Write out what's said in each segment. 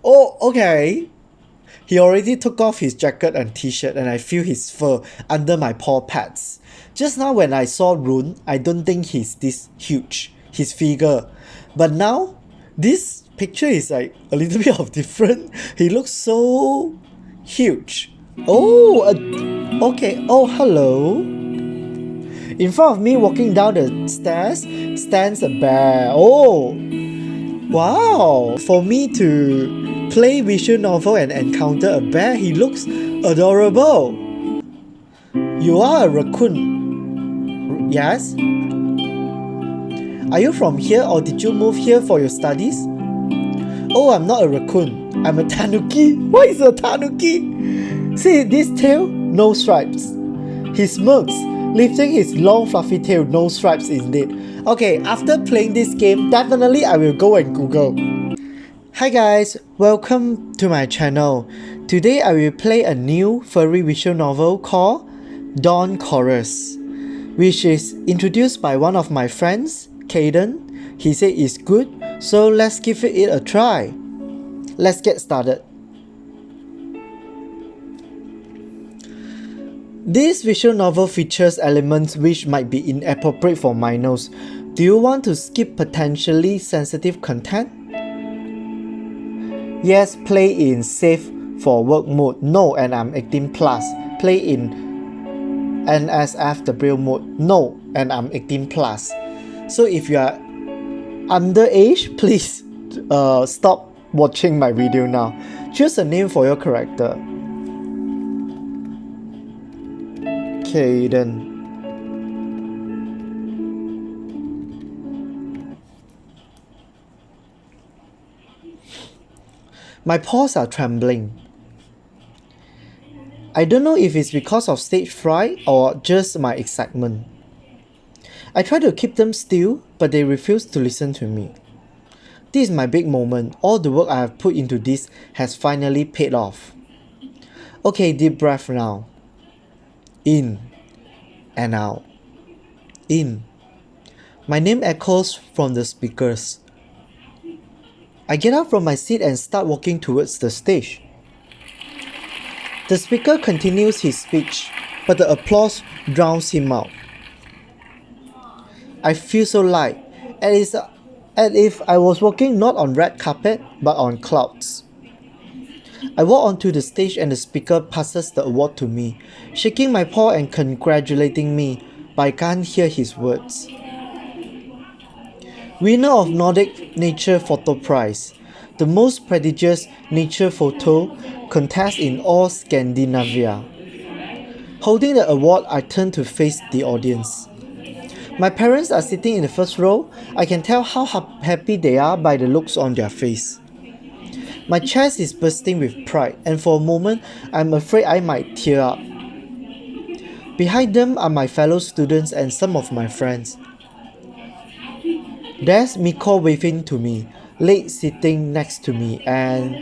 Oh, okay. He already took off his jacket and t-shirt and I feel his fur under my paw pads. Just now when I saw Rune, I don't think he's this huge, his figure. But now, this picture is like a little bit of different. He looks so huge. Oh, okay. Oh, hello. In front of me, walking down the stairs, stands a bear. Oh, wow. For me to play visual novel and encounter a bear, he looks adorable. You are a raccoon. Yes? Are you from here or did you move here for your studies? Oh, I'm not a raccoon. I'm a tanuki. What is a tanuki? See this tail? No stripes. He smirks, lifting his long fluffy tail, no stripes indeed. Okay, after playing this game, definitely I will go and Google. Hi guys, welcome to my channel. Today I will play a new furry visual novel called Dawn Chorus, which is introduced by one of my friends, Caden. He said it's good, so let's give it a try. Let's get started. This visual novel features elements which might be inappropriate for minors. Do you want to skip potentially sensitive content? Yes, play in safe for work mode. No, and I'm 18 plus. Play in NSFW mode. No, and I'm 18 plus. So if you are underage, please stop watching my video now. Choose a name for your character. Caden. My paws are trembling. I don't know if it's because of stage fright or just my excitement. I try to keep them still, but they refuse to listen to me. This is my big moment. All the work I have put into this has finally paid off. Okay, deep breath now. In and out. In. My name echoes from the speakers. I get up from my seat and start walking towards the stage. The speaker continues his speech, but the applause drowns him out. I feel so light, as if I was walking not on red carpet, but on clouds. I walk onto the stage and the speaker passes the award to me, shaking my paw and congratulating me, but I can't hear his words. Winner of Nordic Nature Photo Prize, the most prestigious nature photo contest in all Scandinavia. Holding the award, I turn to face the audience. My parents are sitting in the first row. I can tell how happy they are by the looks on their face. My chest is bursting with pride, and for a moment, I'm afraid I might tear up. Behind them are my fellow students and some of my friends. There's Miko waving to me, Lake sitting next to me, and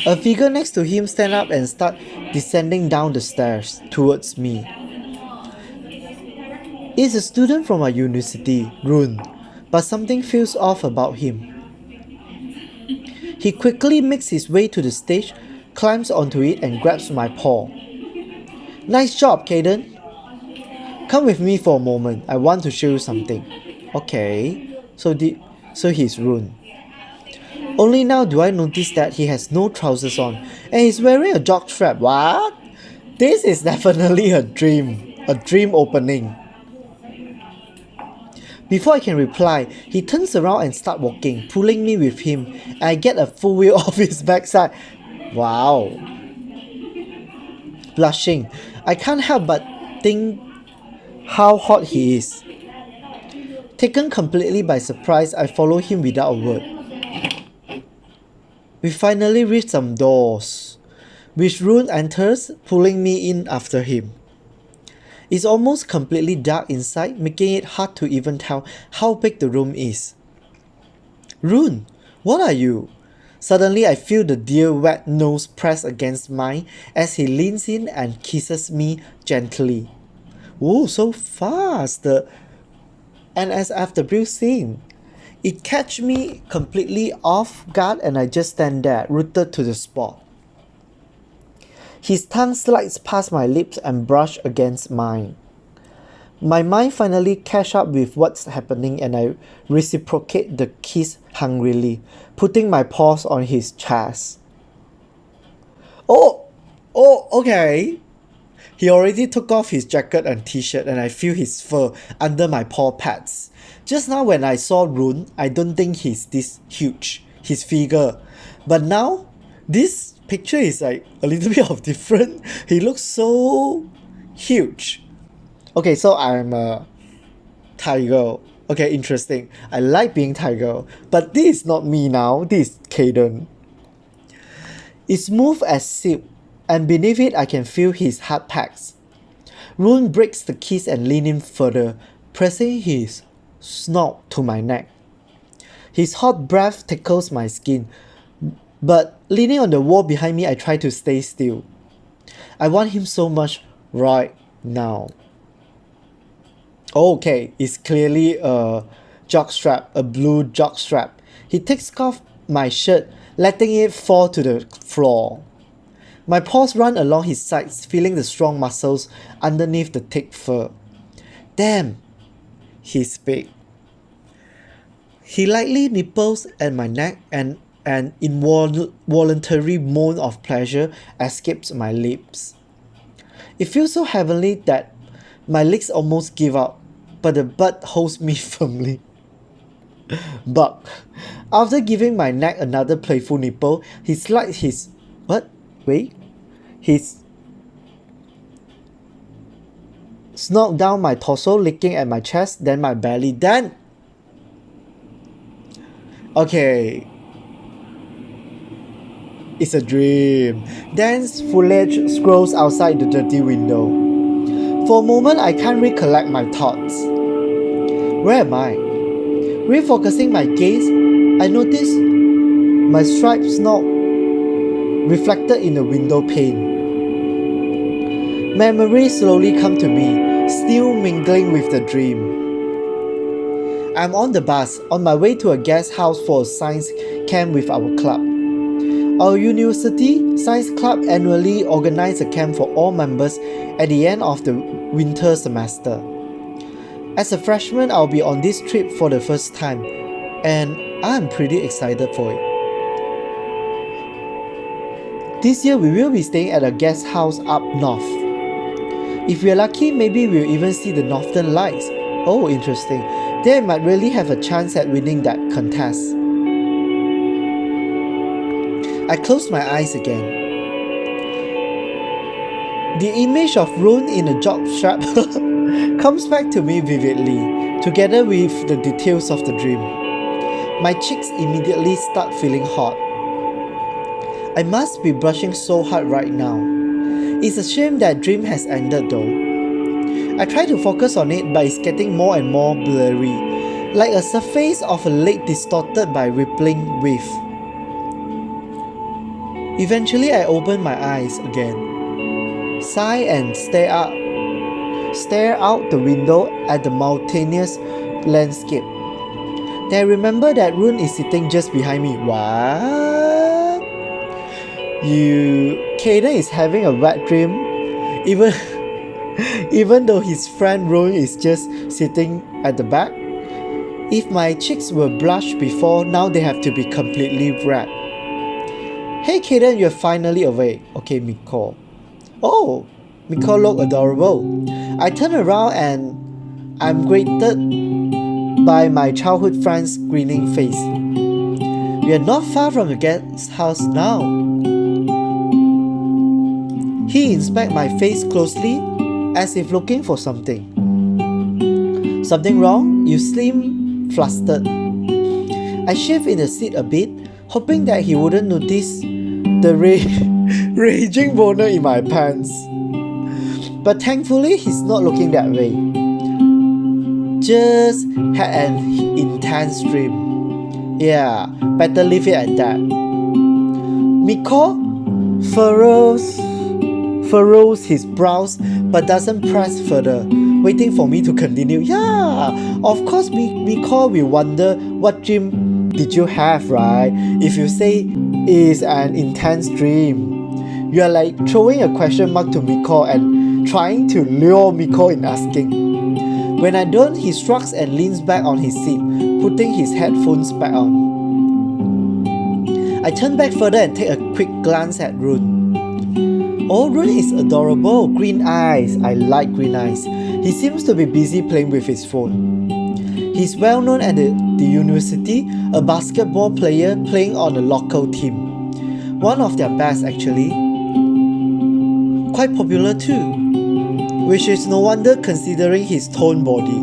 a figure next to him stand up and start descending down the stairs towards me. It's a student from our university, Rune, but something feels off about him. He quickly makes his way to the stage, climbs onto it and grabs my paw. Nice job, Caden. Come with me for a moment, I want to show you something. Okay. So he's Rune. Only now do I notice that he has no trousers on and he's wearing a jockstrap. What? This is definitely a dream opening. Before I can reply, he turns around and starts walking, pulling me with him, and I get a full view of his backside. Wow. Blushing, I can't help but think how hot he is. Taken completely by surprise, I follow him without a word. We finally reach some doors, which Rune enters, pulling me in after him. It's almost completely dark inside, making it hard to even tell how big the room is. Rune, what are you? Suddenly I feel the dear wet nose press against mine as he leans in and kisses me gently. Oh, so fast! The NSFW scene. It catch me completely off guard and I just stand there, rooted to the spot. His tongue slides past my lips and brush against mine. My mind finally catch up with what's happening and I reciprocate the kiss hungrily, putting my paws on his chest. Oh, okay. He already took off his jacket and t-shirt and I feel his fur under my paw pads. Just now when I saw Rune, I don't think he's this huge, his figure. But now, this picture is like a little bit of different. He looks so huge. Okay, so I'm a tiger. Okay, interesting. I like being tiger. But this is not me now. This is Caden. It's smooth as silk, and beneath it I can feel his hard pecs. Rune breaks the kiss and leans in further, pressing his snout to my neck. His hot breath tickles my skin, but leaning on the wall behind me I try to stay still. I want him so much right now. Okay, it's clearly a jockstrap, a blue jockstrap. He takes off my shirt, letting it fall to the floor. My paws run along his sides, feeling the strong muscles underneath the thick fur. Damn, he's big. He lightly nipples at my neck and an involuntary moan of pleasure escapes my lips. It feels so heavenly that my legs almost give up, but the butt holds me firmly. But after giving my neck another playful nipple, he slides his his snout down my torso, licking at my chest, then my belly, then okay. It's a dream. Dense foliage scrolls outside the dirty window. For a moment, I can't recollect my thoughts. Where am I? Refocusing my gaze, I notice my striped snout reflected in the window pane. Memories slowly come to me, still mingling with the dream. I'm on the bus, on my way to a guest house for a science camp with our club. Our university science club annually organizes a camp for all members at the end of the winter semester. As a freshman, I'll be on this trip for the first time, and I'm pretty excited for it. This year, we will be staying at a guest house up north. If we're lucky, maybe we'll even see the northern lights. Oh, interesting. Then I might really have a chance at winning that contest. I closed my eyes again. The image of Rune in a jockstrap comes back to me vividly, together with the details of the dream. My cheeks immediately start feeling hot. I must be blushing so hard right now. It's a shame that dream has ended though. I try to focus on it, but it's getting more and more blurry, like a surface of a lake distorted by rippling wave. Eventually I open my eyes again, sigh and stare out the window at the mountainous landscape. Then I remember that Rune is sitting just behind me. What? Caden is having a wet dream? Even though his friend Rune is just sitting at the back? If my cheeks were blushed before, now they have to be completely red. Hey Caden, you're finally awake. Okay, Miko. Oh, Miko looked adorable. I turn around and I'm greeted by my childhood friend's grinning face. We are not far from the guest house now. He inspects my face closely, as if looking for something. Something wrong? You seem flustered. I shift in the seat a bit, hoping that he wouldn't notice the raging boner in my pants. But thankfully, he's not looking that way. Just had an intense dream. Yeah, better leave it at that. Miko furrows his brows but doesn't press further, waiting for me to continue. Yeah, of course, Miko will wonder what dream did you have, right? If you say it's an intense dream, you are like throwing a question mark to Miko and trying to lure Miko in asking. When I don't, he shrugs and leans back on his seat, putting his headphones back on. I turn back further and take a quick glance at Rune. Oh, Rune is adorable. Green eyes. I like green eyes. He seems to be busy playing with his phone. He's well known at the university, a basketball player playing on a local team. One of their best actually. Quite popular too. Which is no wonder considering his toned body.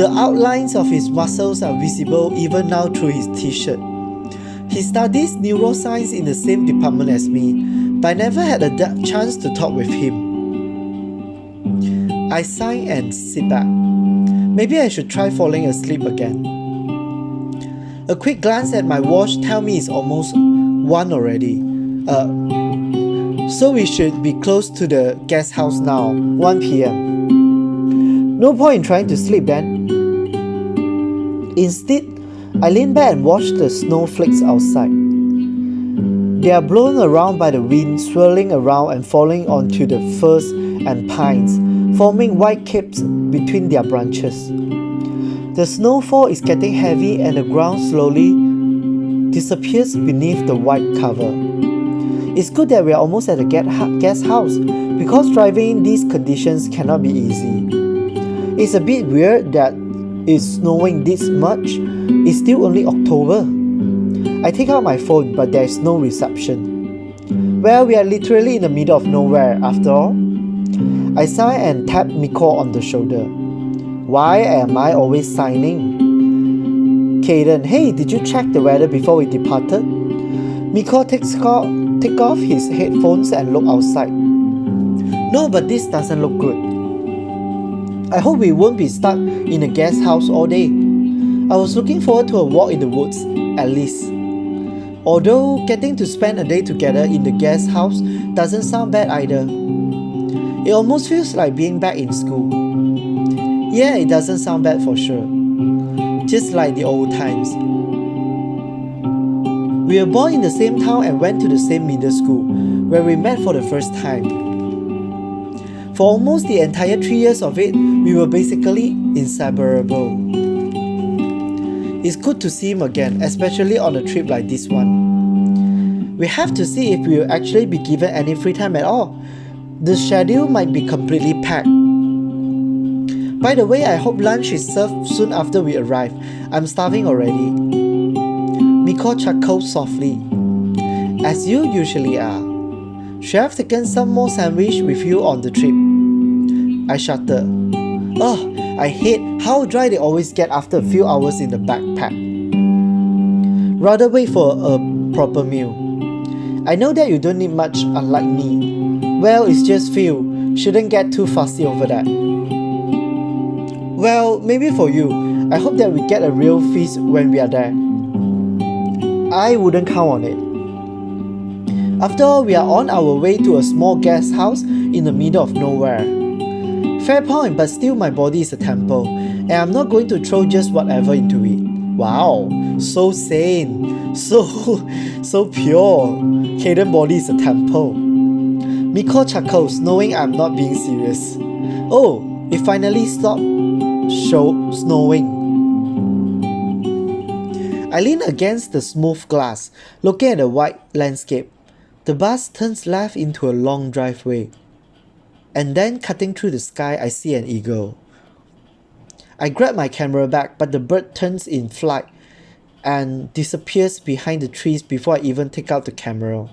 The outlines of his muscles are visible even now through his t-shirt. He studies neuroscience in the same department as me, but I never had a chance to talk with him. I sigh and sit back. Maybe I should try falling asleep again. A quick glance at my watch tells me it's almost 1 already. So we should be close to the guest house now, 1 PM. No point in trying to sleep then. Instead, I lean back and watch the snowflakes outside. They are blown around by the wind, swirling around and falling onto the firs and pines, forming white capes between their branches. The snowfall is getting heavy and the ground slowly disappears beneath the white cover. It's good that we are almost at the guest house, because driving in these conditions cannot be easy. It's a bit weird that it's snowing this much. It's still only October. I take out my phone, but there's no reception. Well, we are literally in the middle of nowhere after all. I sigh and tap Miko on the shoulder. Why am I always signing? Caden, hey, did you check the weather before we departed? Miko takes off his headphones and look outside. No, but this doesn't look good. I hope we won't be stuck in a guest house all day. I was looking forward to a walk in the woods, at least. Although getting to spend a day together in the guest house doesn't sound bad either. It almost feels like being back in school. Yeah, it doesn't sound bad for sure. Just like the old times. We were born in the same town and went to the same middle school, where we met for the first time. For almost the entire 3 years of it, we were basically inseparable. It's good to see him again, especially on a trip like this one. We have to see if we will actually be given any free time at all. The schedule might be completely packed. By the way, I hope lunch is served soon after we arrive. I'm starving already. Miko chuckled softly. As you usually are. Should I have taken some more sandwich with you on the trip? I shuddered. Oh, I hate how dry they always get after a few hours in the backpack. Rather wait for a proper meal. I know that you don't need much, unlike me. Well, it's just few. Shouldn't get too fussy over that. Well, maybe for you. I hope that we get a real feast when we are there. I wouldn't count on it. After all, we are on our way to a small guest house in the middle of nowhere. Fair point, but still my body is a temple, and I'm not going to throw just whatever into it. Wow, so sane, so pure. Caden's body is a temple. Miko chuckles, knowing I'm not being serious. Oh, it finally stopped snowing. I lean against the smooth glass, looking at the white landscape. The bus turns left into a long driveway. And then cutting through the sky, I see an eagle. I grab my camera back, but the bird turns in flight and disappears behind the trees before I even take out the camera.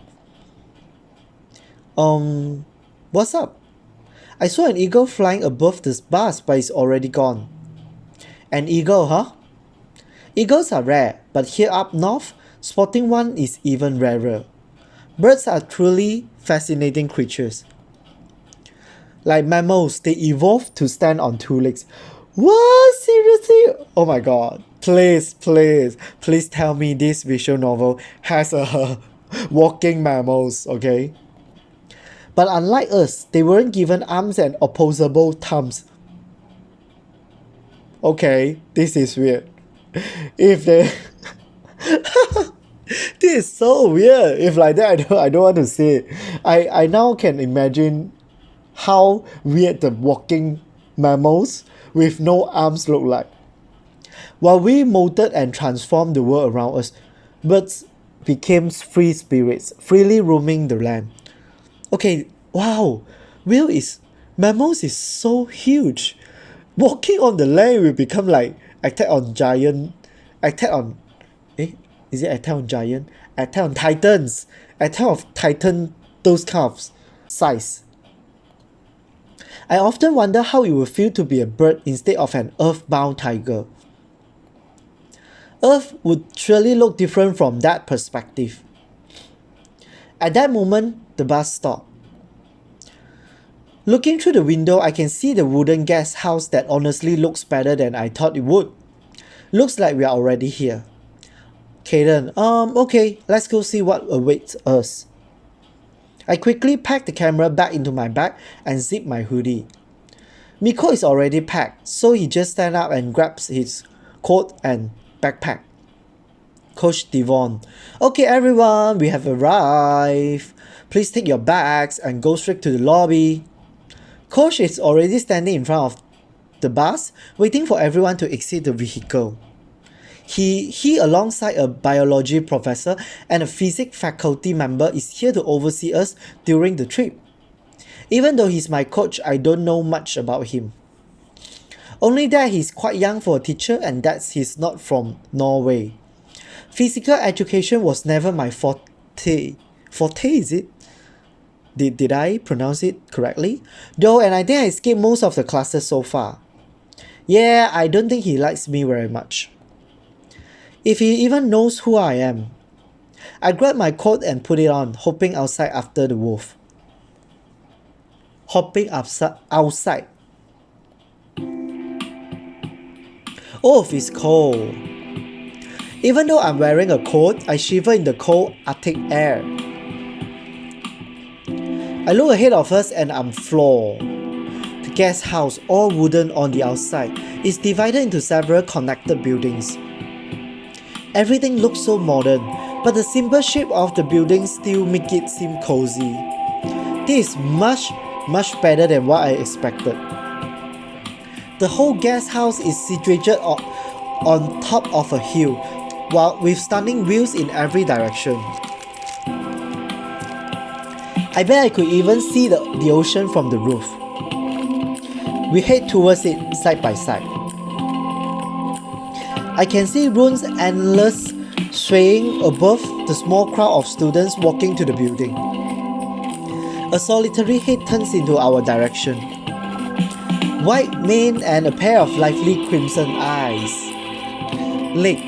What's up? I saw an eagle flying above this bus, but it's already gone. An eagle, huh? Eagles are rare, but here up north, spotting one is even rarer. Birds are truly fascinating creatures. Like mammals, they evolved to stand on 2 legs. What? Seriously? Oh my god. Please tell me this visual novel has a walking mammals, okay? But unlike us, they weren't given arms and opposable thumbs. Okay, this is weird. If they... This is so weird. If like that, I don't want to say it. I now can imagine how weird the walking mammals with no arms look like. While we molded and transformed the world around us, birds became free spirits, freely roaming the land. Okay, wow, mammals is so huge. Walking on the land will become like Attack on Giant, Attack on, is it Attack on Giant? Attack on Titans, Attack of Titan, those kind of size. I often wonder how it would feel to be a bird instead of an earthbound tiger. Earth would surely look different from that perspective. At that moment, the bus stopped. Looking through the window, I can see the wooden guest house that honestly looks better than I thought it would. Looks like we are already here. Kaden, okay, let's go see what awaits us. I quickly packed the camera back into my bag and zipped my hoodie. Miko is already packed, so he just stands up and grabs his coat and backpack. Coach Devon, okay everyone, we have arrived. Please take your bags and go straight to the lobby. Coach is already standing in front of the bus, waiting for everyone to exit the vehicle. He alongside a biology professor and a physics faculty member is here to oversee us during the trip. Even though he's my coach, I don't know much about him. Only that he's quite young for a teacher and that he's not from Norway. Physical education was never my forte. Forte, is it? Did I pronounce it correctly? Though, and I think I skipped most of the classes so far. Yeah, I don't think he likes me very much. If he even knows who I am. I grabbed my coat and put it on, hopping outside after the wolf. Hopping outside. Oh, it's cold. Even though I'm wearing a coat, I shiver in the cold Arctic air. I look ahead of us and I'm floored. The guest house, all wooden on the outside, is divided into several connected buildings. Everything looks so modern, but the simple shape of the buildings still make it seem cozy. This is much better than what I expected. The whole guest house is situated on top of a hill, with stunning views in every direction. I bet I could even see the ocean from the roof. We head towards it side by side. I can see Run's endless swaying above the small crowd of students walking to the building. A solitary head turns into our direction. White mane and a pair of lively crimson eyes. Lick.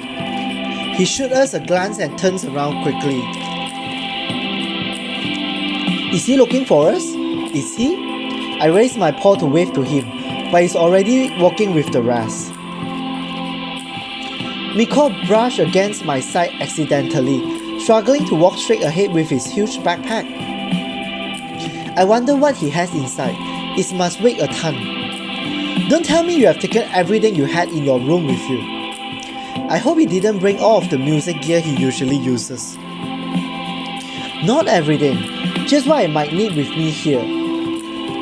He shoots us a glance and turns around quickly. Is he looking for us? Is he? I raise my paw to wave to him, but he's already walking with the rest. Miko brushed against my side accidentally, struggling to walk straight ahead with his huge backpack. I wonder what he has inside. It must weigh a ton. Don't tell me you have taken everything you had in your room with you. I hope he didn't bring all of the music gear he usually uses. Not everything, just what I might need with me here.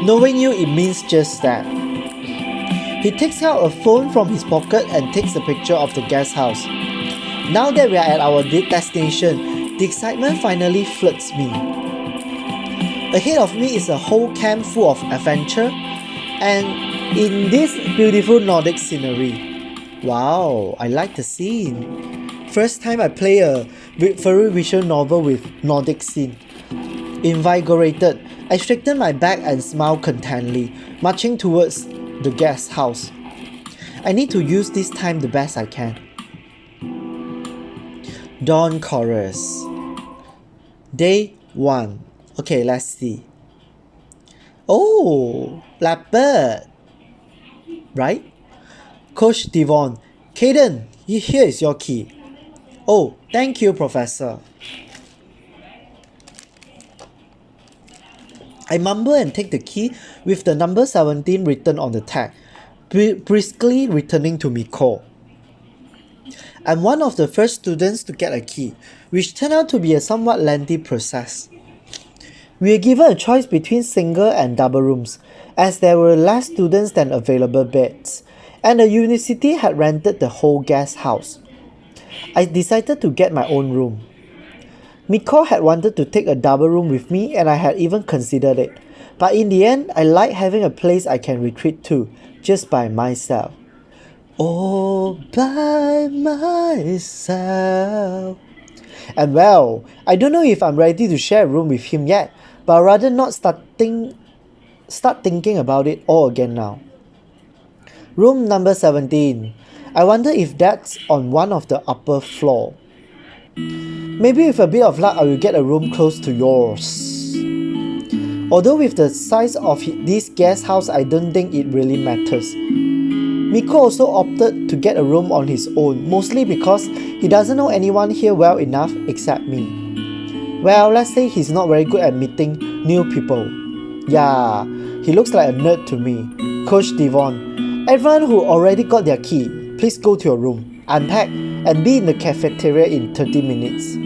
Knowing you, it means just that. He takes out a phone from his pocket and takes a picture of the guest house. Now that we are at our destination, the excitement finally floods me. Ahead of me is a whole camp full of adventure and in this beautiful Nordic scenery. Wow, I like the scene. First time I play a furry visual novel with Nordic scene. Invigorated, I straighten my back and smile contentedly, marching towards the guest house. I need to use this time the best I can. Dawn Chorus. Day 1. Okay, let's see. Oh, blackbird. Right? Coach Devon. Kaden, here is your key. Oh, thank you, Professor. I mumble and take the key with the number 17 written on the tag, briskly returning to Miko. I'm one of the first students to get a key, which turned out to be a somewhat lengthy process. We were given a choice between single and double rooms, as there were less students than available beds, and the university had rented the whole guest house. I decided to get my own room. Miko had wanted to take a double room with me, and I had even considered it, but in the end, I like having a place I can retreat to, just by myself. All by myself. And well, I don't know if I'm ready to share a room with him yet, but I'd rather not start thinking about it all again now. Room number 17. I wonder if that's on one of the upper floor. Maybe with a bit of luck I will get a room close to yours. Although with the size of this guest house, I don't think it really matters. Miko also opted to get a room on his own, mostly because he doesn't know anyone here well enough except me. Well, let's say he's not very good at meeting new people. Yeah, he looks like a nerd to me. Coach Devon, everyone who already got their key, please go to your room, unpack, and be in the cafeteria in 30 minutes.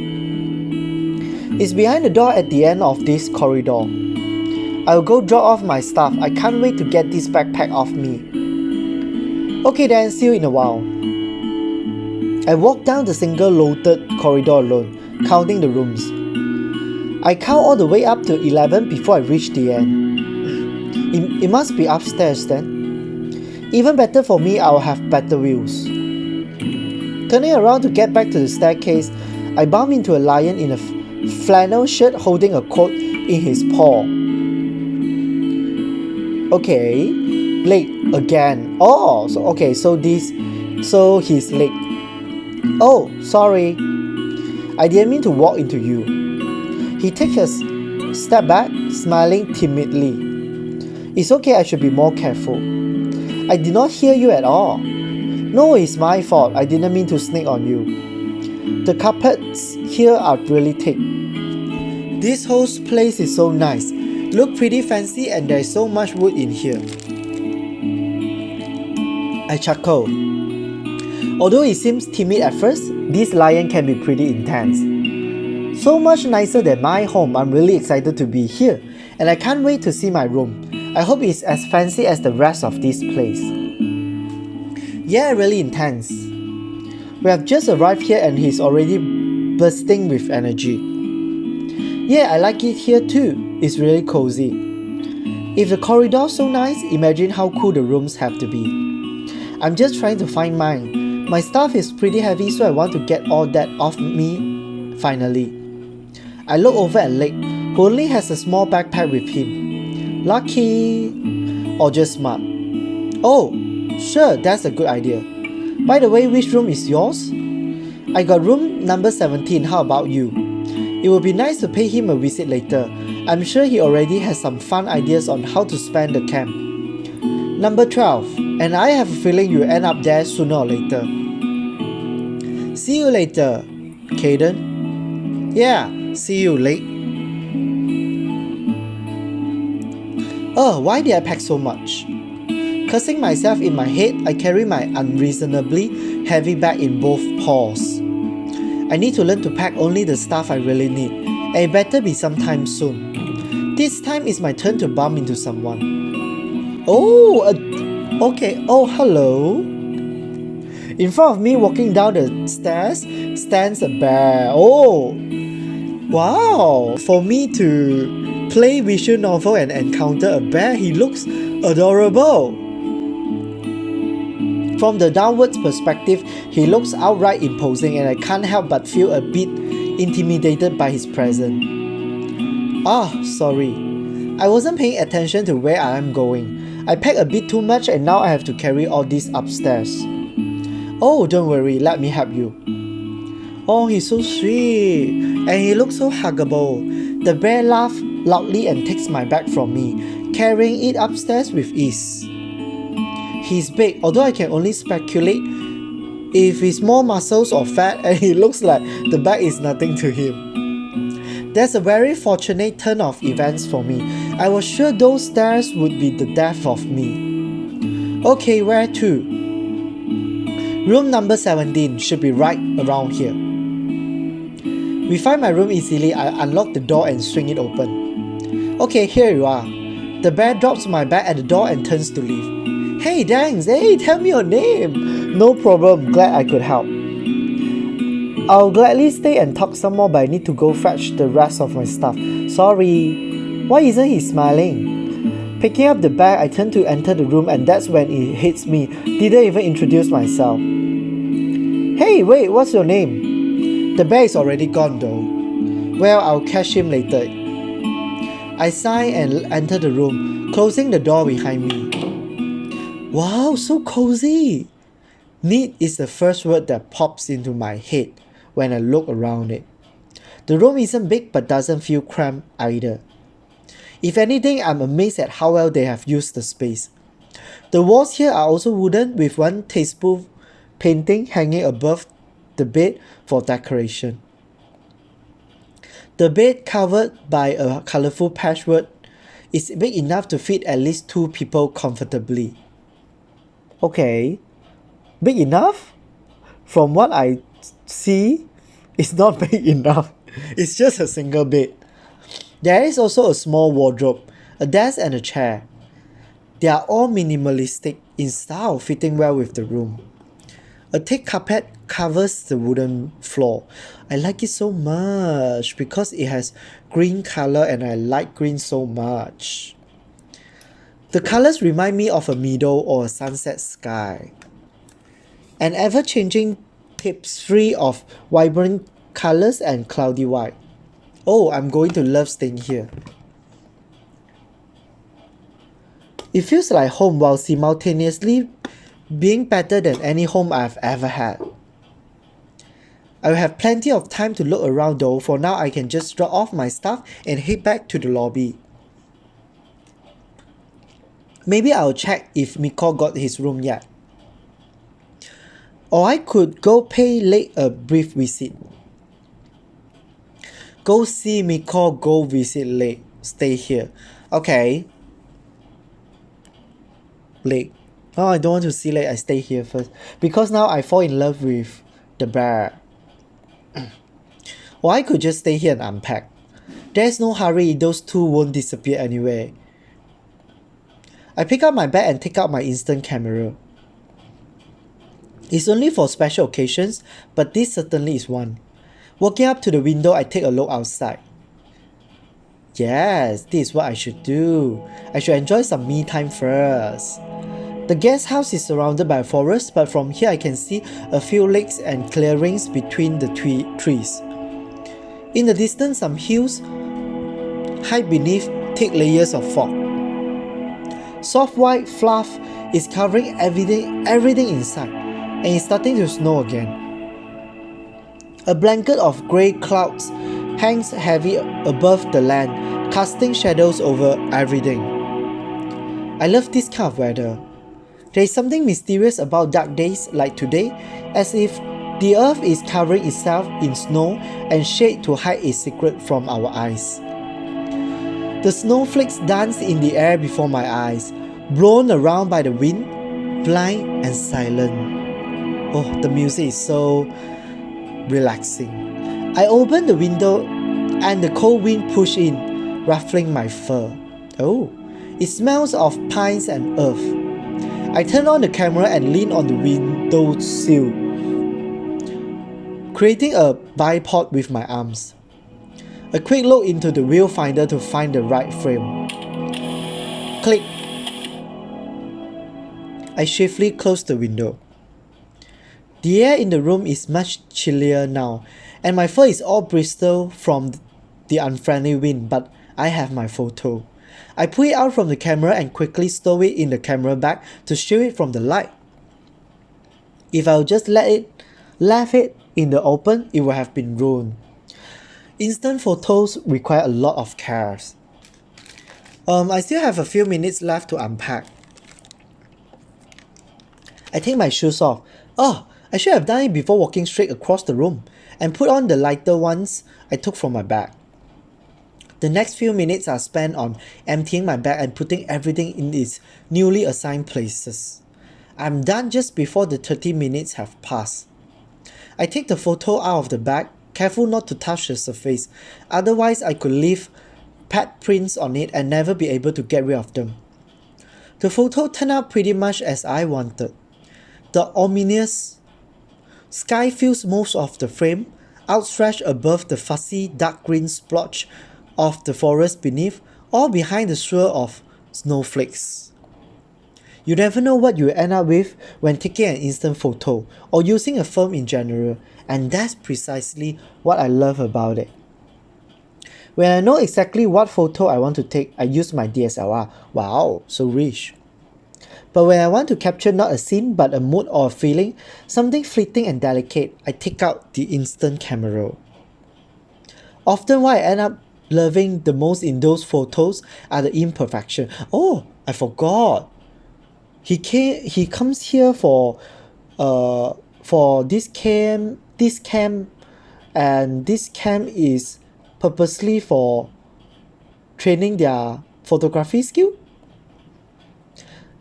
It's behind the door at the end of this corridor. I'll go drop off my stuff. I can't wait to get this backpack off me. Okay then, see you in a while. I walk down the single loaded corridor alone, counting the rooms. I count all the way up to 11 before I reach the end. It must be upstairs then. Even better for me, I'll have better views. Turning around to get back to the staircase, I bump into a lion in a flannel shirt holding a quote in his paw. Okay, late again. Oh, so he's late. Oh, sorry. I didn't mean to walk into you. He takes a step back, smiling timidly. It's okay, I should be more careful. I did not hear you at all. No, it's my fault. I didn't mean to sneak on you. The carpets here are really thick. This whole place is so nice. Look pretty fancy and there is so much wood in here. I chuckle. Although he seems timid at first, this lion can be pretty intense. So much nicer than my home. I'm really excited to be here, and I can't wait to see my room. I hope it's as fancy as the rest of this place. Yeah, really intense. We have just arrived here and he's already bursting with energy. Yeah, I like it here too. It's really cozy. If the corridor's so nice, imagine how cool the rooms have to be. I'm just trying to find mine. My stuff is pretty heavy, so I want to get all that off me finally. I look over at Lake, who only has a small backpack with him. Lucky! Or just smart. Oh, sure, that's a good idea. By the way, which room is yours? I got room number 17, how about you? It would be nice to pay him a visit later. I'm sure he already has some fun ideas on how to spend the camp. Number 12, and I have a feeling you'll end up there sooner or later. See you later, Caden. Yeah, see you late. Oh, why did I pack so much? Cursing myself in my head, I carry my unreasonably heavy bag in both paws. I need to learn to pack only the stuff I really need, and it better be sometime soon. This time it's my turn to bump into someone. Oh, okay, oh hello. In front of me, walking down the stairs, stands a bear. Oh, wow. For me to play visual novel and encounter a bear, he looks adorable. From the downwards perspective, he looks outright imposing and I can't help but feel a bit intimidated by his presence. Ah, sorry. I wasn't paying attention to where I am going. I packed a bit too much and now I have to carry all this upstairs. Oh, don't worry, let me help you. Oh, he's so sweet. And he looks so huggable. The bear laughs loudly and takes my bag from me, carrying it upstairs with ease. He's big, although I can only speculate if he's more muscles or fat, and it looks like the bag is nothing to him. That's a very fortunate turn of events for me. I was sure those stairs would be the death of me. Okay, where to? Room number 17 should be right around here. We find my room easily. I unlock the door and swing it open. Okay, here you are. The bear drops my bag at the door and turns to leave. Hey, thanks. Hey, tell me your name. No problem. Glad I could help. I'll gladly stay and talk some more, but I need to go fetch the rest of my stuff. Sorry. Why isn't he smiling? Picking up the bag, I turn to enter the room and that's when it hits me. Didn't even introduce myself. Hey, wait, what's your name? The bear is already gone though. Well, I'll catch him later. I sigh and enter the room, closing the door behind me. Wow, so cozy! Neat is the first word that pops into my head when I look around it. The room isn't big but doesn't feel cramped either. If anything, I'm amazed at how well they have used the space. The walls here are also wooden with one tasteful painting hanging above the bed for decoration. The bed, covered by a colorful patchwork, is big enough to fit at least 2 people comfortably. Okay, big enough? From what I see, it's not big enough. It's just a single bed. There is also a small wardrobe, a desk and a chair. They are all minimalistic in style, fitting well with the room. A thick carpet covers the wooden floor. I like it so much because it has green color and I like green so much. The colors remind me of a meadow or a sunset sky. An ever-changing tapestry of vibrant colors and cloudy white. Oh, I'm going to love staying here. It feels like home while simultaneously being better than any home I've ever had. I will have plenty of time to look around though. For now, I can just drop off my stuff and head back to the lobby. Maybe I'll check if Miko got his room yet. Or I could go pay Lake a brief visit. Go see Miko, go visit Lake. Stay here. Okay. Lake. Oh, I don't want to see Lake. I stay here first. Because now I fall in love with the bear. Or I could just stay here and unpack. There's no hurry. Those two won't disappear anyway. I pick up my bag and take out my instant camera. It's only for special occasions, but this certainly is one. Walking up to the window, I take a look outside. Yes, this is what I should do. I should enjoy some me time first. The guest house is surrounded by a forest, but from here I can see a few lakes and clearings between the trees. In the distance, some hills hide beneath thick layers of fog. Soft white fluff is covering everything inside, and it's starting to snow again. A blanket of grey clouds hangs heavy above the land, casting shadows over everything. I love this kind of weather. There is something mysterious about dark days like today, as if the earth is covering itself in snow and shade to hide its secret from our eyes. The snowflakes dance in the air before my eyes, blown around by the wind, blind and silent. Oh, the music is so relaxing. I open the window and the cold wind pushes in, ruffling my fur. Oh, it smells of pines and earth. I turn on the camera and lean on the windowsill, creating a bipod with my arms. A quick look into the viewfinder to find the right frame. Click. I swiftly close the window. The air in the room is much chillier now, and my fur is all bristle from the unfriendly wind, but I have my photo. I pull it out from the camera and quickly stow it in the camera bag to shield it from the light. If I'll just left it in the open, it would have been ruined. Instant photos require a lot of care. I still have a few minutes left to unpack. I take my shoes off. Oh, I should have done it before walking straight across the room, and put on the lighter ones I took from my bag. The next few minutes are spent on emptying my bag and putting everything in its newly assigned places. I'm done just before the 30 minutes have passed. I take the photo out of the bag, careful not to touch the surface, otherwise I could leave pet prints on it and never be able to get rid of them. The photo turned out pretty much as I wanted. The ominous sky fills most of the frame, outstretched above the fuzzy dark green splotch of the forest beneath, all behind the swirl of snowflakes. You never know what you end up with when taking an instant photo or using a film in general, and that's precisely what I love about it. When I know exactly what photo I want to take, I use my DSLR. Wow, so rich. But when I want to capture not a scene but a mood or a feeling, something fleeting and delicate, I take out the instant camera. Often what I end up loving the most in those photos are the imperfection. Oh, I forgot. He comes here for this camp, and this camp is purposely for training their photography skill.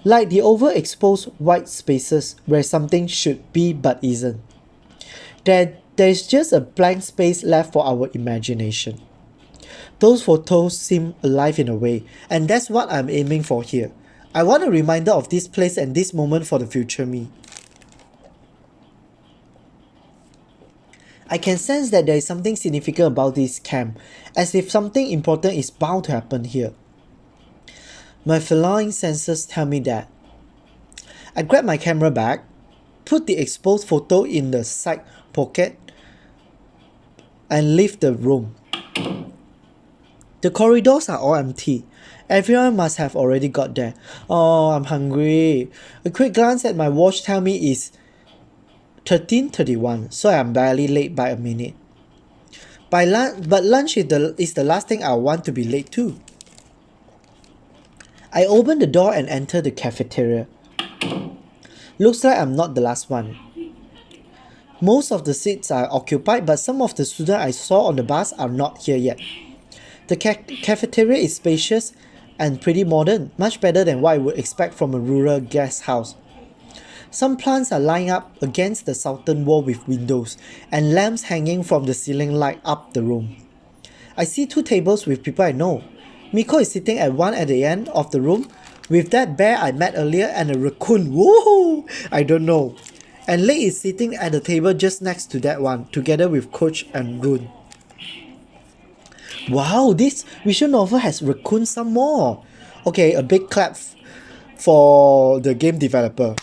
Like the overexposed white spaces where something should be but isn't. There's just a blank space left for our imagination. Those photos seem alive in a way, and that's what I'm aiming for here. I want a reminder of this place and this moment for the future me. I can sense that there is something significant about this camp, as if something important is bound to happen here. My feline senses tell me that. I grab my camera bag, put the exposed photo in the side pocket, and leave the room. The corridors are all empty. Everyone must have already got there. Oh, I'm hungry. A quick glance at my watch tells me it's 13:31, so I'm barely late by a minute. But lunch is the last thing I want to be late to. I open the door and enter the cafeteria. Looks like I'm not the last one. Most of the seats are occupied, but some of the students I saw on the bus are not here yet. The cafeteria is spacious and pretty modern, much better than what I would expect from a rural guest house. Some plants are lined up against the southern wall with windows, and lamps hanging from the ceiling light up the room. I see 2 tables with people I know. Miko is sitting at one at the end of the room with that bear I met earlier and a raccoon. Woohoo! I don't know. And Lei is sitting at the table just next to that one, together with Coach and Rune. Wow, this visual novel has raccoons some more. Okay, a big clap for the game developer.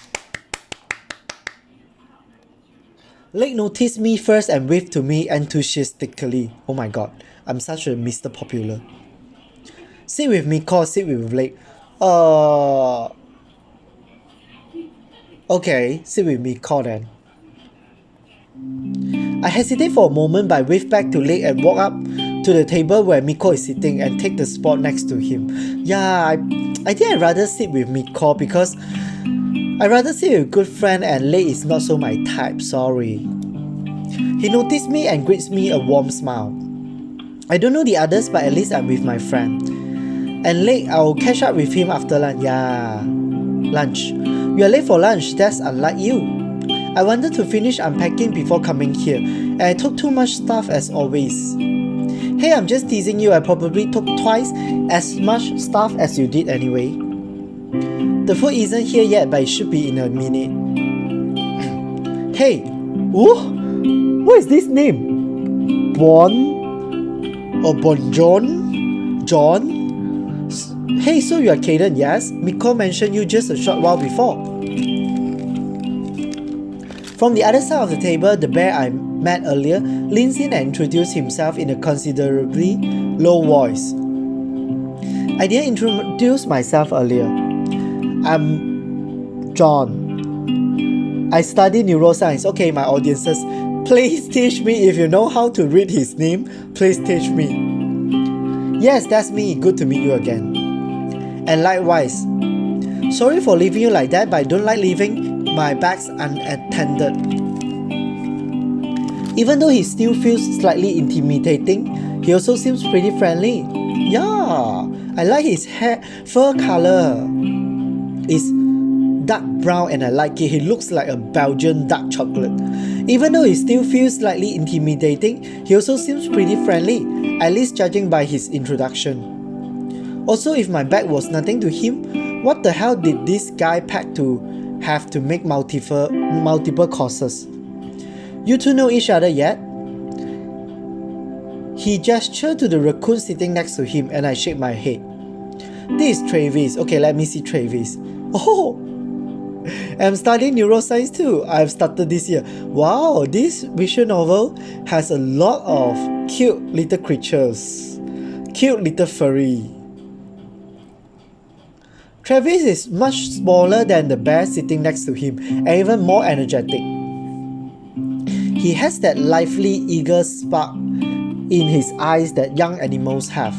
Lei noticed me first and waved to me enthusiastically. Oh my god, I'm such a Mr. Popular. Sit with Miko, sit with Lei. Okay, sit with Miko then. I hesitate for a moment but wave back to Lei and walk up to the table where Miko is sitting and take the spot next to him. Yeah, I think I'd rather sit with Miko because I'd rather sit with a good friend and Lei is not so my type, sorry. He noticed me and greets me a warm smile. I don't know the others, but at least I'm with my friend. And Lei, I'll catch up with him after lunch. Yeah, lunch. You're late for lunch, that's unlike you. I wanted to finish unpacking before coming here, and I took too much stuff as always. Hey, I'm just teasing you, I probably took twice as much stuff as you did anyway. The food isn't here yet, but it should be in a minute. Hey, what is this name? Bon? Or Bonjon? John? Hey, so you are Kaden, yes? Miko mentioned you just a short while before. From the other side of the table, the bear I met earlier leans in and introduced himself in a considerably low voice. I didn't introduce myself earlier. I'm John. I study neuroscience. Okay, my audiences, please teach me. If you know how to read his name, please teach me. Yes, that's me. Good to meet you again. And likewise. Sorry for leaving you like that, but I don't like leaving my bags unattended. Even though he still feels slightly intimidating, he also seems pretty friendly. Yeah, I like his hair, fur color. It's dark brown and I like it. He looks like a Belgian dark chocolate. Even though he still feels slightly intimidating, he also seems pretty friendly, at least judging by his introduction. Also, if my bag was nothing to him, what the hell did this guy pack to have to make multiple courses? You two know each other yet? He gestured to the raccoon sitting next to him and I shake my head. This is Travis. Okay, let me see Travis. Oh! I'm studying neuroscience too. I've started this year. Wow, this visual novel has a lot of cute little creatures. Cute little furry. Travis is much smaller than the bear sitting next to him and even more energetic. He has that lively, eager spark in his eyes that young animals have.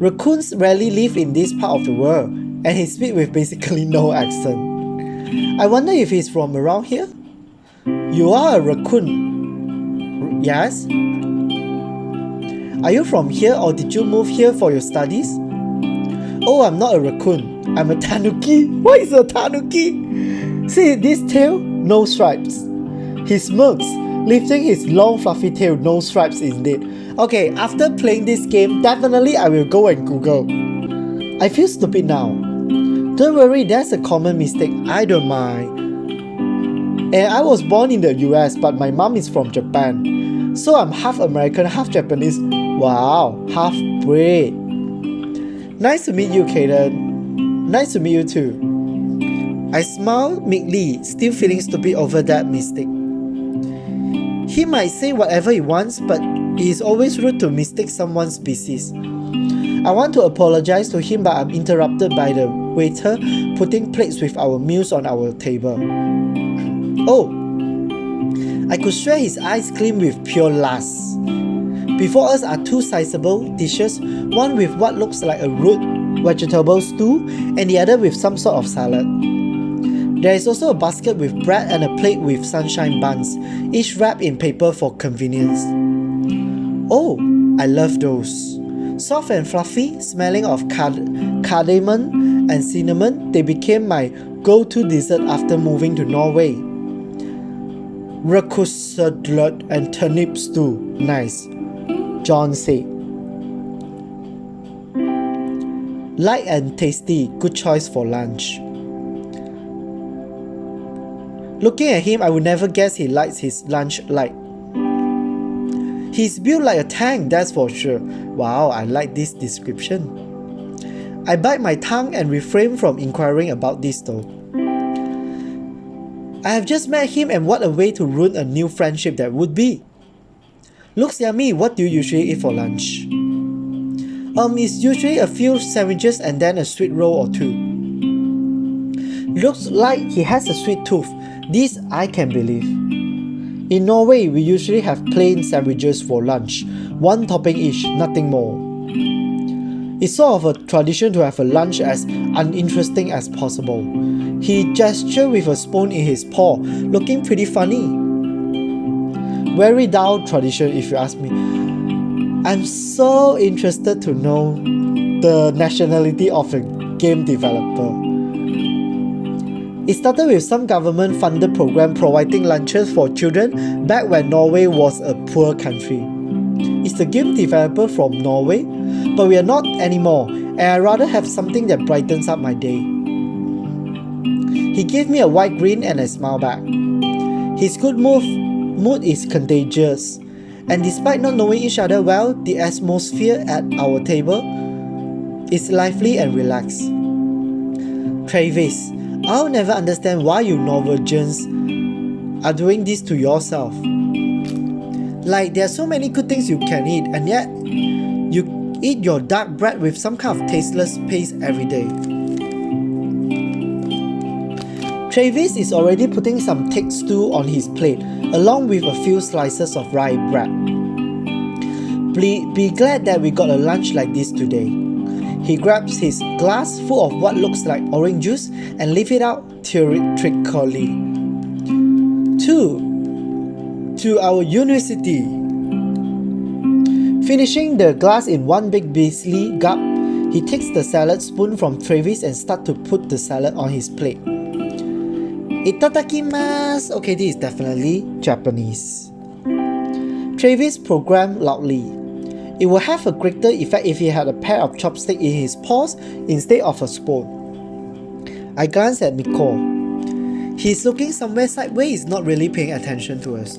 Raccoons rarely live in this part of the world, and he speaks with basically no accent. I wonder if he's from around here? You are a raccoon. Yes? Are you from here or did you move here for your studies? Oh, I'm not a raccoon. I'm a tanuki. What is a tanuki? See this tail? No stripes. He smirks, lifting his long fluffy tail, no stripes indeed. Okay, after playing this game, definitely I will go and Google. I feel stupid now. Don't worry, that's a common mistake, I don't mind. And I was born in the US, but my mom is from Japan. So I'm half American, half Japanese. Wow, half breed. Nice to meet you, Kaden. Nice to meet you too. I smile meekly, still feeling stupid over that mistake. He might say whatever he wants, but it is always rude to mistake someone's species. I want to apologize to him, but I'm interrupted by the waiter putting plates with our meals on our table. Oh, I could swear his eyes gleam with pure lust. Before us are two sizable dishes, one with what looks like a root vegetable stew and the other with some sort of salad. There is also a basket with bread and a plate with sunshine buns, each wrapped in paper for convenience. Oh, I love those. Soft and fluffy, smelling of cardamom and cinnamon, they became my go-to dessert after moving to Norway. Raccoon and turnip stew, nice, John said. Light and tasty, good choice for lunch. Looking at him, I would never guess he likes his lunch light. He's built like a tank, that's for sure. Wow, I like this description. I bite my tongue and refrain from inquiring about this though. I have just met him and what a way to ruin a new friendship that would be. Looks yummy, what do you usually eat for lunch? It's usually a few sandwiches and then a sweet roll or two. Looks like he has a sweet tooth. This I can believe. In Norway, we usually have plain sandwiches for lunch, one topping each, nothing more. It's sort of a tradition to have a lunch as uninteresting as possible. He gestured with a spoon in his paw, looking pretty funny. Very dull tradition if you ask me. I'm so interested to know the nationality of the game developer. It started with some government-funded program providing lunches for children back when Norway was a poor country. It's the game developer from Norway, but we are not anymore, and I'd rather have something that brightens up my day. He gave me a wide grin and I smiled back. His good mood is contagious, and despite not knowing each other well, the atmosphere at our table is lively and relaxed. Travis, I'll never understand why you Norwegians are doing this to yourself. Like, there are so many good things you can eat, and yet you eat your dark bread with some kind of tasteless paste every day. Travis is already putting some thick stew on his plate, along with a few slices of rye bread. Be glad that we got a lunch like this today. He grabs his glass full of what looks like orange juice and leaves it out theatrically. To our university. Finishing the glass in one big beastly gulp, he takes the salad spoon from Travis and starts to put the salad on his plate. Itadakimasu! Okay, this is definitely Japanese. Travis programmed loudly. It would have a greater effect if he had a pair of chopsticks in his paws instead of a spoon. I glance at Miko. He's looking somewhere sideways, not really paying attention to us.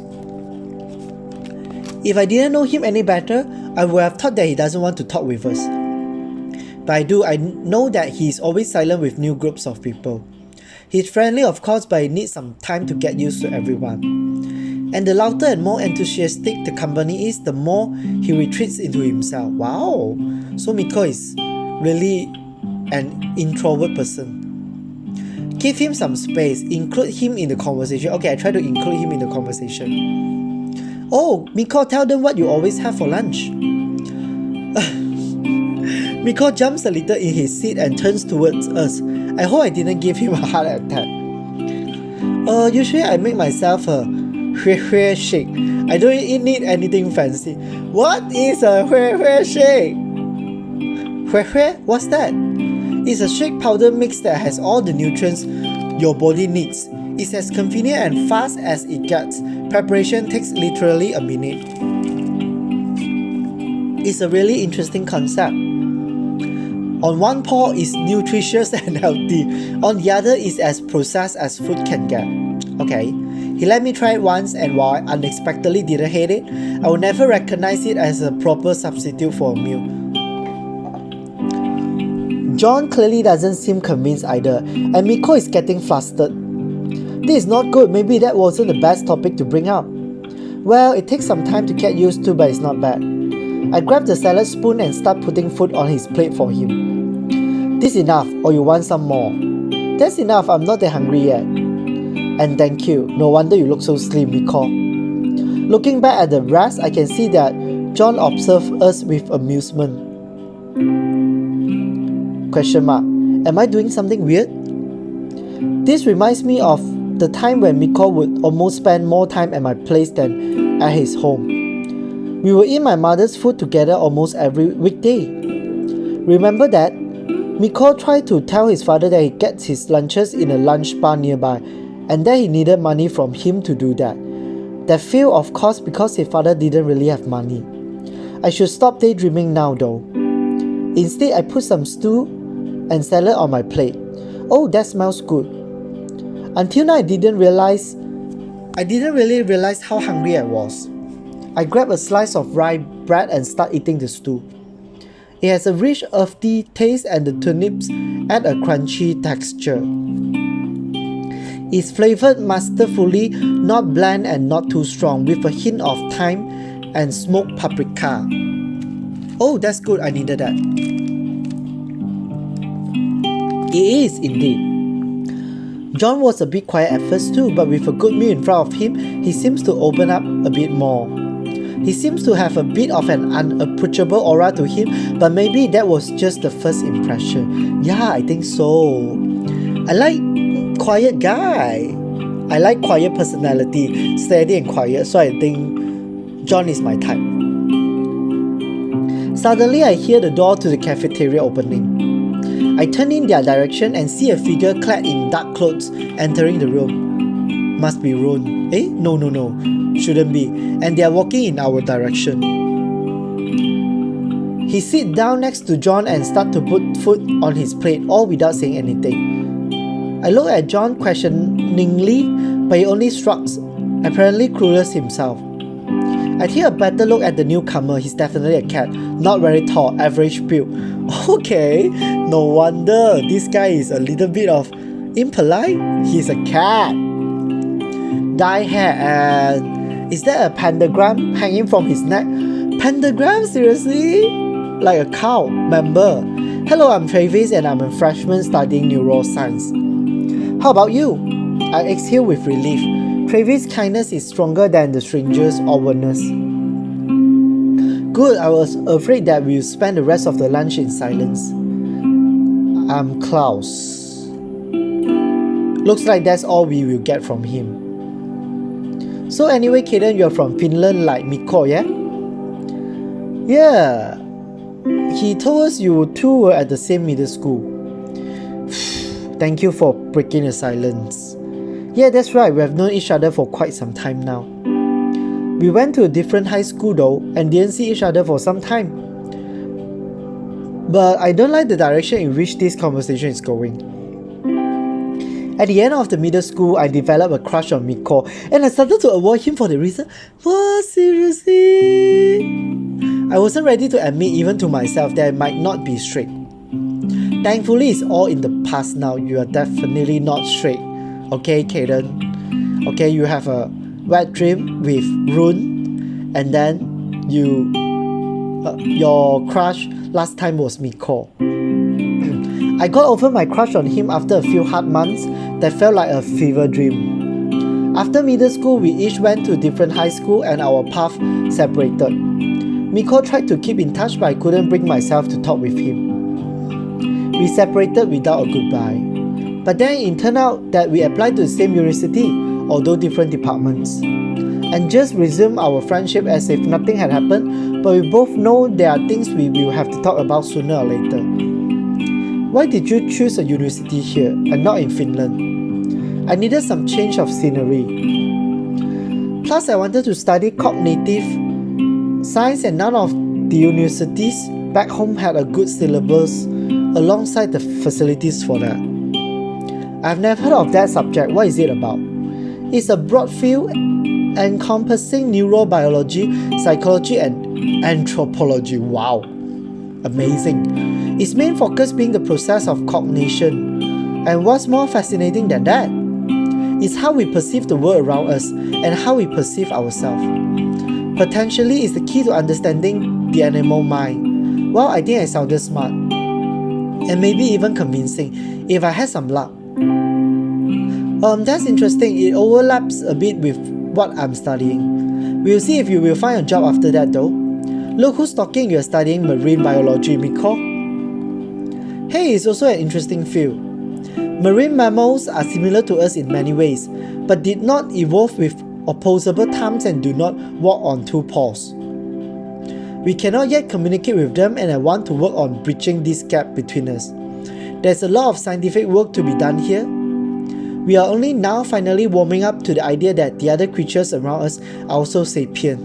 If I didn't know him any better, I would have thought that he doesn't want to talk with us. But I know that he's always silent with new groups of people. He's friendly of course, but he needs some time to get used to everyone. And the louder and more enthusiastic the company is, the more he retreats into himself. Wow! So Miko is really an introvert person. Give him some space, include him in the conversation. Okay, I try to include him in the conversation. Oh, Miko, tell them what you always have for lunch. Miko jumps a little in his seat and turns towards us. I hope I didn't give him a heart attack. Usually I make myself a hui shake. I don't need anything fancy. What is a hui shake? Hui? What's that? It's a shake powder mix that has all the nutrients your body needs. It's as convenient and fast as it gets. Preparation takes literally a minute. It's a really interesting concept. On one paw is nutritious and healthy, on the other is as processed as food can get. Okay, he let me try it once, and while I unexpectedly didn't hate it, I would never recognize it as a proper substitute for a meal. John clearly doesn't seem convinced either, and Miko is getting flustered. This is not good. Maybe that wasn't the best topic to bring up. Well, it takes some time to get used to, but it's not bad. I grab the salad spoon and start putting food on his plate for him. This enough, or you want some more? That's enough, I'm not that hungry yet. And thank you. No wonder you look so slim, Miko. Looking back at the rest, I can see that John observed us with amusement. Question mark. Am I doing something weird? This reminds me of the time when Miko would almost spend more time at my place than at his home. We would eat my mother's food together almost every weekday. Remember that? Miko tried to tell his father that he gets his lunches in a lunch bar nearby, and that he needed money from him to do that. That failed, of course, because his father didn't really have money. I should stop daydreaming now though. Instead, I put some stew and salad on my plate. Oh, that smells good. Until now, I didn't really realize how hungry I was. I grabbed a slice of rye bread and start eating the stew. It has a rich earthy taste and the turnips add a crunchy texture. It's flavored masterfully, not bland and not too strong, with a hint of thyme and smoked paprika. Oh, that's good, I needed that. It is indeed. John was a bit quiet at first too, but with a good meal in front of him, he seems to open up a bit more. He seems to have a bit of an unapproachable aura to him, but maybe that was just the first impression. Yeah, I think so. I like quiet guy. I like quiet personality, steady and quiet, so I think John is my type. Suddenly, I hear the door to the cafeteria opening. I turn in their direction and see a figure clad in dark clothes entering the room. Must be Ron. No. Shouldn't be. And they are walking in our direction. He sits down next to John and starts to put food on his plate, all without saying anything. I look at John questioningly, but he only shrugs, apparently clueless himself. I take a better look at the newcomer. He's definitely a cat. Not very tall, average build. Okay, no wonder this guy is a little bit of impolite. He's a cat. Dye hair and... is there a pentagram hanging from his neck? Pentagram? Seriously? Like a cow. Member. Hello, I'm Travis and I'm a freshman studying neuroscience. How about you? I exhale with relief. Travis' kindness is stronger than the stranger's awkwardness. Good, I was afraid that we'll spend the rest of the lunch in silence. I'm Klaus. Looks like that's all we will get from him. So anyway, Kaden, you're from Finland like Miko, yeah? Yeah, he told us you two were at the same middle school. Thank you for breaking the silence. Yeah, that's right, we have known each other for quite some time now. We went to a different high school though, and didn't see each other for some time. But I don't like the direction in which this conversation is going. At the end of the middle school, I developed a crush on Miko, and I started to avoid him for the reason. What, seriously? I wasn't ready to admit even to myself that I might not be straight. Thankfully, it's all in the past now. You are definitely not straight. Okay, Kaden? Okay, you have a wet dream with Rune, and then your crush last time was Miko. I got over my crush on him after a few hard months that felt like a fever dream. After middle school, we each went to different high school and our path separated. Miko tried to keep in touch, but I couldn't bring myself to talk with him. We separated without a goodbye. But then it turned out that we applied to the same university, although different departments, and just resumed our friendship as if nothing had happened, but we both know there are things we will have to talk about sooner or later. Why did you choose a university here and not in Finland? I needed some change of scenery. Plus, I wanted to study cognitive science, and none of the universities back home had a good syllabus alongside the facilities for that. I've never heard of that subject. What is it about? It's a broad field encompassing neurobiology, psychology, and anthropology. Wow, amazing. Its main focus being the process of cognition. And what's more fascinating than that is how we perceive the world around us and how we perceive ourselves. Potentially is the key to understanding the animal mind. Well, I think I sounded smart. And maybe even convincing if I had some luck. That's interesting. It overlaps a bit with what I'm studying. We'll see if you will find a job after that though. Look who's talking, you're studying marine biology, Miko. Hey, it's also an interesting field. Marine mammals are similar to us in many ways, but did not evolve with opposable thumbs and do not walk on two paws. We cannot yet communicate with them, and I want to work on bridging this gap between us. There's a lot of scientific work to be done here. We are only now finally warming up to the idea that the other creatures around us are also sapient.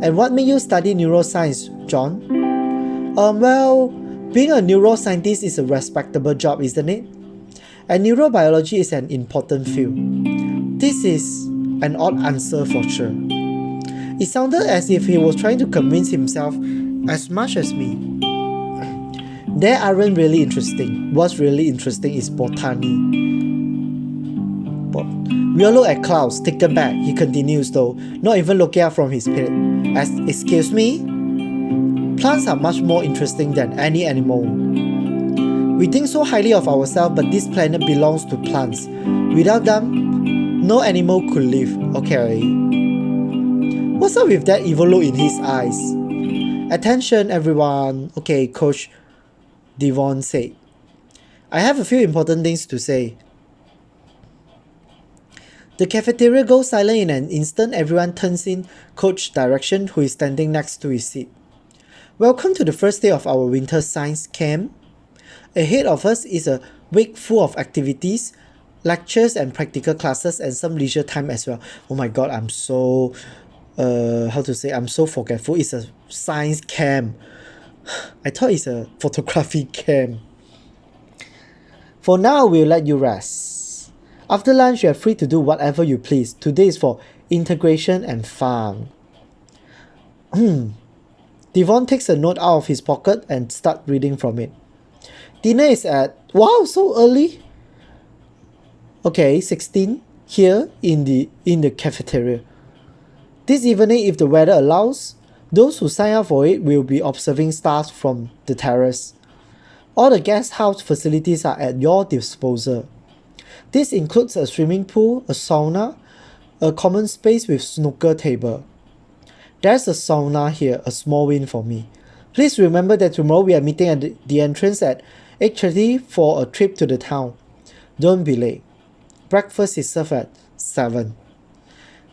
And what made you study neuroscience, John? Well, being a neuroscientist is a respectable job, isn't it? And neurobiology is an important field. This is an odd answer for sure. It sounded as if he was trying to convince himself as much as me. They aren't really interesting. What's really interesting is botany. We all look at clouds, taken back, he continues though, not even looking up from his plate. Excuse me? Plants are much more interesting than any animal. We think so highly of ourselves, but this planet belongs to plants. Without them, no animal could live. Okay. What's up with that evil look in his eyes? Attention everyone. Okay, Coach Devon said. I have a few important things to say. The cafeteria goes silent in an instant. Everyone turns in Coach's direction, who is standing next to his seat. Welcome to the first day of our winter science camp. Ahead of us is a week full of activities, lectures and practical classes, and some leisure time as well. Oh my god, I'm so I'm so forgetful. It's a science camp. I thought it's a photography camp. For now, we'll let you rest. After lunch, you are free to do whatever you please. Today is for integration and fun. Devon takes a note out of his pocket and starts reading from it. Dinner is at, wow, so early. Okay, 16 here in the cafeteria. This evening, if the weather allows, those who sign up for it will be observing stars from the terrace. All the guest house facilities are at your disposal. This includes a swimming pool, a sauna, a common space with snooker table. There's a sauna here, a small win for me. Please remember that tomorrow we are meeting at the entrance at 8:30 for a trip to the town. Don't be late. Breakfast is served at 7.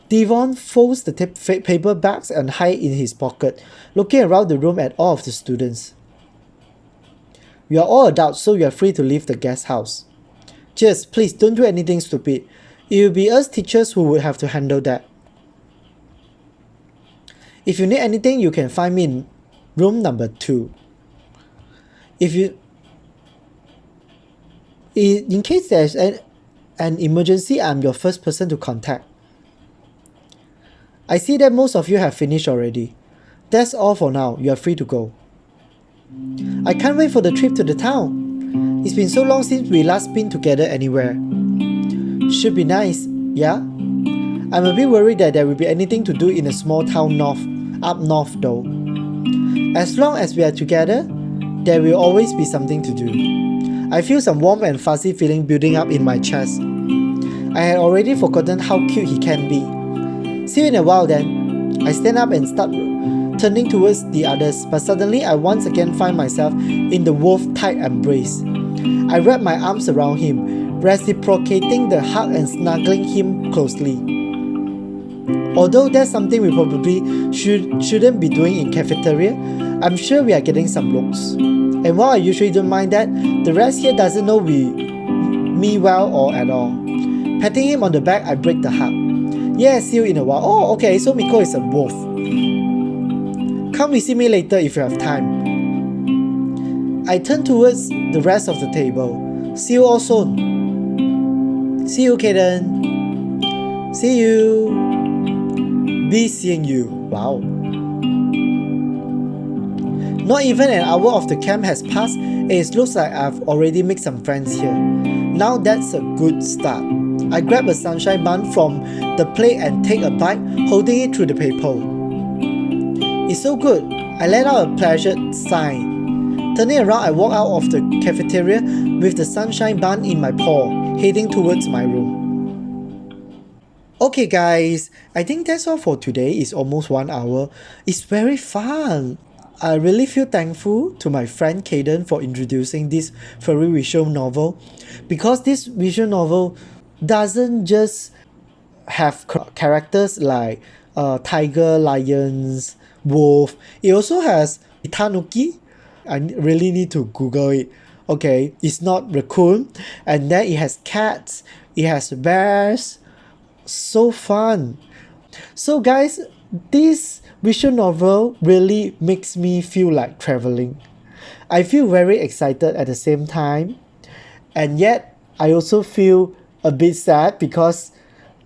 Devon folds the paper bags and hides in his pocket, looking around the room at all of the students. We are all adults, so you are free to leave the guest house. Just please don't do anything stupid. It will be us teachers who will have to handle that. If you need anything, you can find me in room number 2. In case there's an emergency, I'm your first person to contact. I see that most of you have finished already. That's all for now. You are free to go. I can't wait for the trip to the town. It's been so long since we last been together anywhere. Should be nice, yeah? I'm a bit worried that there will be anything to do in a small town up north though. As long as we are together, there will always be something to do. I feel some warm and fuzzy feeling building up in my chest. I had already forgotten how cute he can be. See you in a while then. I stand up and start turning towards the others, but suddenly I once again find myself in the wolf-tight embrace. I wrap my arms around him, reciprocating the hug and snuggling him closely. Although that's something we probably shouldn't be doing in cafeteria, I'm sure we are getting some looks. And while I usually don't mind that, the rest here doesn't know me well or at all. Patting him on the back, I break the hug. Yeah, see you in a while. Oh, okay, so Miko is a wolf. Come visit me later if you have time. I turn towards the rest of the table. See you all soon. See you, Kaden. See you. Be seeing you. Wow. Not even an hour of the camp has passed and it looks like I've already made some friends here. Now that's a good start. I grab a sunshine bun from the plate and take a bite, holding it through the paper. It's so good. I let out a pleasured sigh. Turning around, I walk out of the cafeteria with the sunshine bun in my paw, heading towards my room. Okay guys, I think that's all for today. It's almost 1 hour. It's very fun. I really feel thankful to my friend Kaden for introducing this furry visual novel, because this visual novel doesn't just have characters like tiger, lions, wolf. It also has tanuki. I really need to Google it. Okay, it's not raccoon. And then it has cats, it has bears. So fun. So guys, this visual novel really makes me feel like traveling. I feel very excited at the same time, and yet I also feel a bit sad because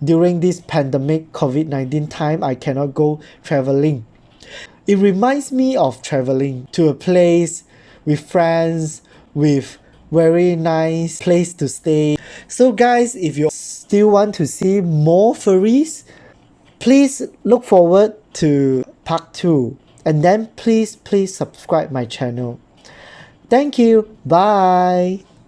during this pandemic COVID-19 time, I cannot go traveling. It reminds me of traveling to a place with friends, with very nice place to stay. So guys, if you still want to see more furries, please look forward to part 2, and then please subscribe my channel. Thank you. Bye.